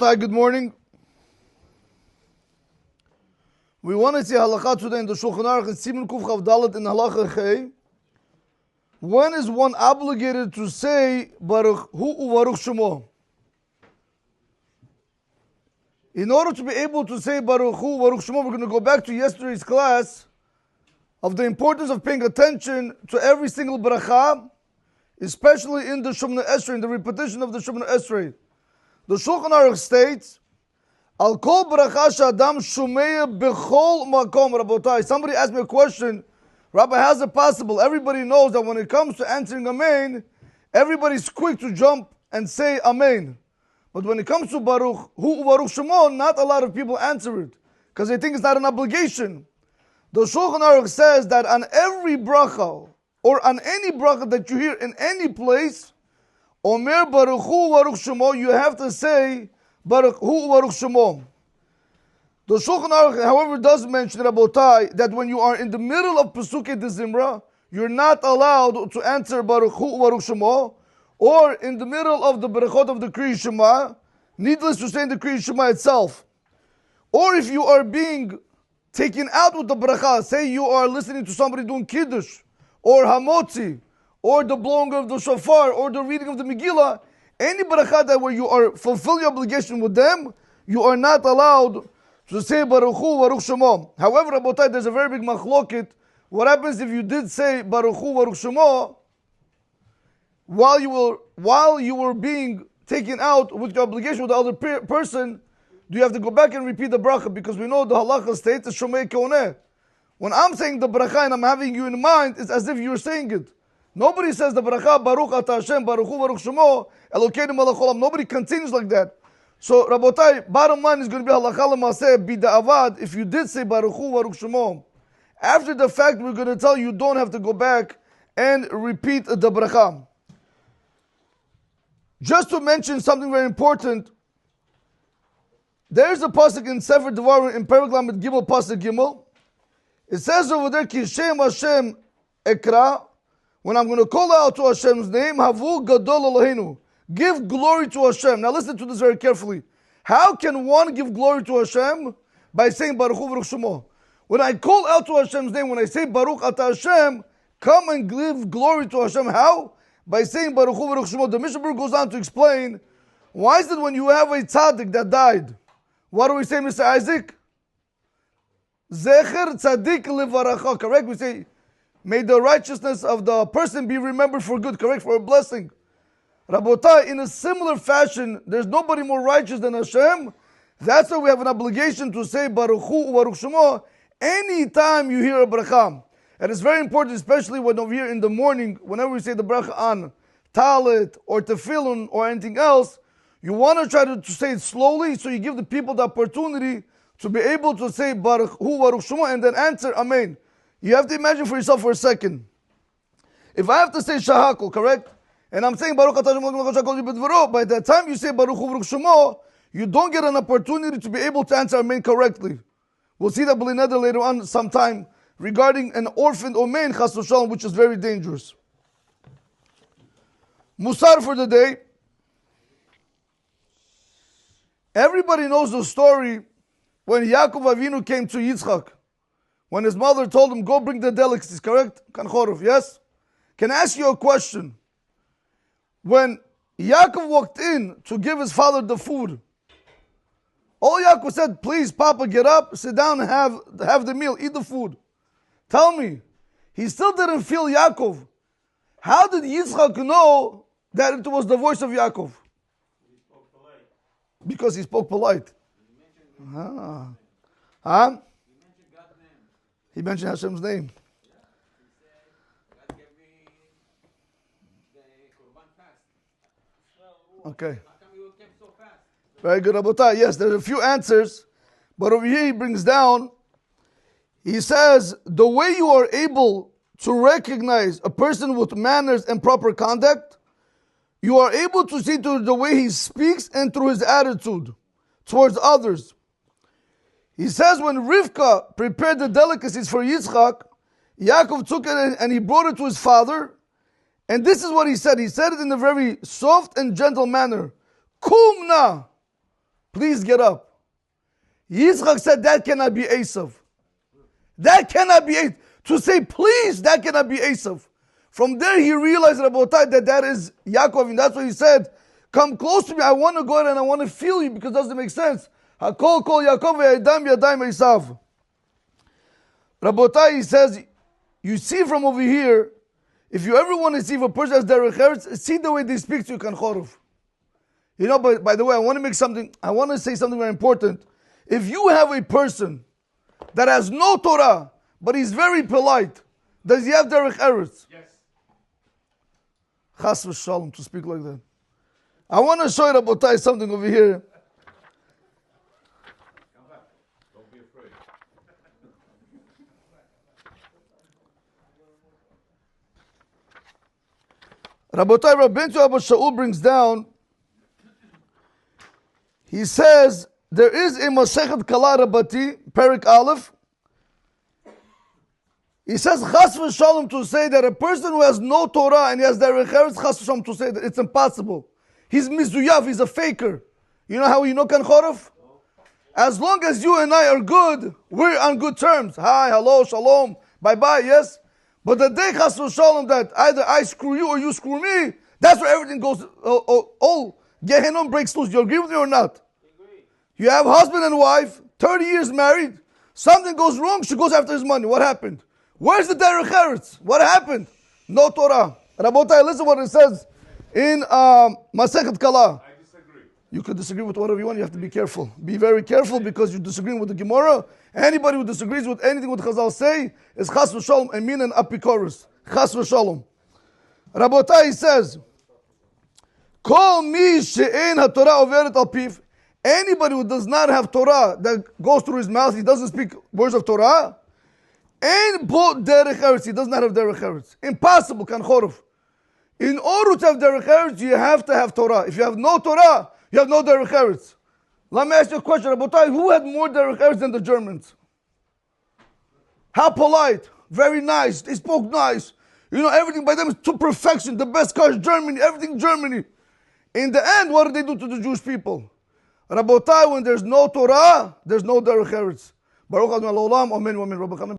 Hi, good morning. We want to see halakha today in the Shulchan Aruch in Siman Kuf Chav Dalet in Halacha Chei. When is one obligated to say Baruch Hu uVaruch Shemo? In order to be able to say Baruch Hu uVaruch Shemo, we're going to go back to yesterday's class of the importance of paying attention to every single bracha, especially in the Shemona Esrei, in the repetition of the Shemona Esrei. The Shulchan Aruch states, Al kol bracha sh'adam shumeya b'chol makom, Rabotai. Somebody asked me a question, Rabbi, how is it possible? Everybody knows that when it comes to answering Amen, everybody's quick to jump and say Amen. But when it comes to Baruch Hu uVaruch Shemo, not a lot of people answer it, because they think it's not an obligation. The Shulchan Aruch says that on every bracha, or on any bracha that you hear in any place, Omer Baruch Hu uVaruch Shemo, you have to say Baruch Hu uVaruch Shemo. The Shulchan Aruch, however, does mention, Rabotai, that when you are in the middle of Pesukei de Zimra, you're not allowed to answer Baruch Hu uVaruch Shemo, or in the middle of the Berachot of the Kriya Shema, needless to say in the Kriya Shema itself. Or if you are being taken out with the bracha, say you are listening to somebody doing Kiddush, or Hamotzi, or the blowing of the shofar, or the reading of the Megillah, any bracha that where you are fulfilling your obligation with them, you are not allowed to say Baruch Hu uVaruch Shemo. However, Rabotai, there's a very big machloket. What happens if you did say Baruch Hu uVaruch Shemo while you were being taken out with your obligation with the other person? Do you have to go back and repeat the bracha? Because we know the halacha states the Shomei Keoneh. When I'm saying the bracha and I'm having you in mind, it's as if you're saying it. Nobody says the bracha Baruch Ata Hashem Baruch Hu uVaruch Shemo Elokeinu Melech Olam. Nobody continues like that. So Rabotai, bottom line is going to be halakha l'maseh bida'avad. If you did say Baruch Hu uVaruch Shemo, after the fact we're going to tell you don't have to go back and repeat the bracha. Just to mention something very important, there's a pasuk in Sefer Devarim in Perek Lamed Gimel pasuk Gimel. It says over there, Ki Shem Hashem Ekra, when I'm going to call out to Hashem's name, Havu Gadol Eloheinu, give glory to Hashem. Now listen to this very carefully. How can one give glory to Hashem? By saying Baruch Hu uVaruch Shemo. When I call out to Hashem's name, when I say Baruch Ata Hashem, come and give glory to Hashem. How? By saying Baruch Hu uVaruch Shemo. The Mishnah goes on to explain, why is it when you have a tzaddik that died, what do we say, Mr. Isaac? Zecher tzaddik levaracha, correct? We say, may the righteousness of the person be remembered for good, correct? For a blessing. Rabotai, in a similar fashion, there's nobody more righteous than Hashem. That's why we have an obligation to say Baruch Hu uVaruch Shemo anytime you hear a bracha. And it's very important, especially when over here in the morning, whenever we say the bracha on talit or tefillin or anything else, you want to try to say it slowly, so you give the people the opportunity to be able to say Baruch Hu uVaruch Shemo and then answer Amen. You have to imagine for yourself for a second. If I have to say Shahakol, correct? And I'm saying Baruch Ata Hashem, by the time you say Baruch Hu uVaruch Shemo, you don't get an opportunity to be able to answer Amen correctly. We'll see that B'lineder later on sometime regarding an orphaned Amen, Chas v'Shalom, which is very dangerous. Musar for the day. Everybody knows the story when Yakov Avinu came to Yitzhak, when his mother told him, go bring the delicacies, correct? Kanchorov, yes? Can I ask you a question? When Yakov walked in to give his father the food, all Yakov said, please, Papa, get up, sit down and have the meal, eat the food. Tell me, he still didn't feel Yakov. How did Yitzhak know that it was the voice of Yakov? He spoke polite. Because he spoke polite. He mentioned God's name. He mentioned Hashem's name. Yeah. He said, God gave me the Qurban fast. Okay. How come you came so fast? Very good, Rabotai. Yes, there's a few answers, but over here he brings down, he says, the way you are able to recognize a person with manners and proper conduct, you are able to see through the way he speaks and through his attitude towards others. He says when Rivka prepared the delicacies for Yitzhak, Yaakov took it and he brought it to his father. And this is what he said. He said it in a very soft and gentle manner. Kumna. Please get up. Yitzhak said that cannot be Esav. That cannot be Esav. To say please, that cannot be Esav. From there he realized, Rabotai, that is Yakov, and that's what he said. Come close to me, I want to go in and I want to feel you, because it doesn't make sense. Hakol kol Yakov yadam yadayim Esav. Rabotai, he says, you see from over here, if you ever want to see if a person has derech eretz, see the way they speak to you, kan chorov. You know, but by the way, I want to say something very important. If you have a person that has no Torah, but he's very polite, does he have derech eretz? Yes. Chas v'shalom, to speak like that. I want to show you, Rabotai, something over here. Come back. Don't be afraid. Rabotai, Rabbeinu Abba Shaul brings down, he says, there is a Masechet Kala Rabati, Perik Aleph. He says, Chas v'shalom, to say that a person who has no Torah and he has derech eretz, Chas v'shalom, to say that it's impossible. He's mizuyav, he's a faker. You know how you know kan chorov? As long as you and I are good, we're on good terms. Hi, hello, shalom, bye-bye, yes? But the day, Chas v'shalom, that either I screw you or you screw me, that's where everything goes, all Gehenom breaks loose. You agree with me or not? Agree. You have husband and wife, 30 years married, something goes wrong, she goes after his money. What happened? Where's the derech eretz? What happened? No Torah. Rabotai, listen what it says in Masechet Kala. I disagree. You could disagree with whatever you want. You have to be careful. Be very careful, because you're disagreeing with the Gemara. Anybody who disagrees with anything what Chazal say is chas v'shalom, emin and apikoros. Chas v'shalom. Rabotai, he says, Kol mi she'en haTorah overet al piv. Anybody who does not have Torah that goes through his mouth, he doesn't speak words of Torah, and bo derech eretz, he does not have derech eretz. Impossible, kan chorov. In order to have derech eretz, you have to have Torah. If you have no Torah, you have no derech eretz. Let me ask you a question, Rabotai, who had more derech eretz than the Germans? How polite, very nice, they spoke nice. You know, everything by them is to perfection, the best cars, Germany, everything Germany. In the end, what did they do to the Jewish people? Rabotai, when there's no Torah, there's no derech eretz. Baruch Adonai Olam, Amen, Amen.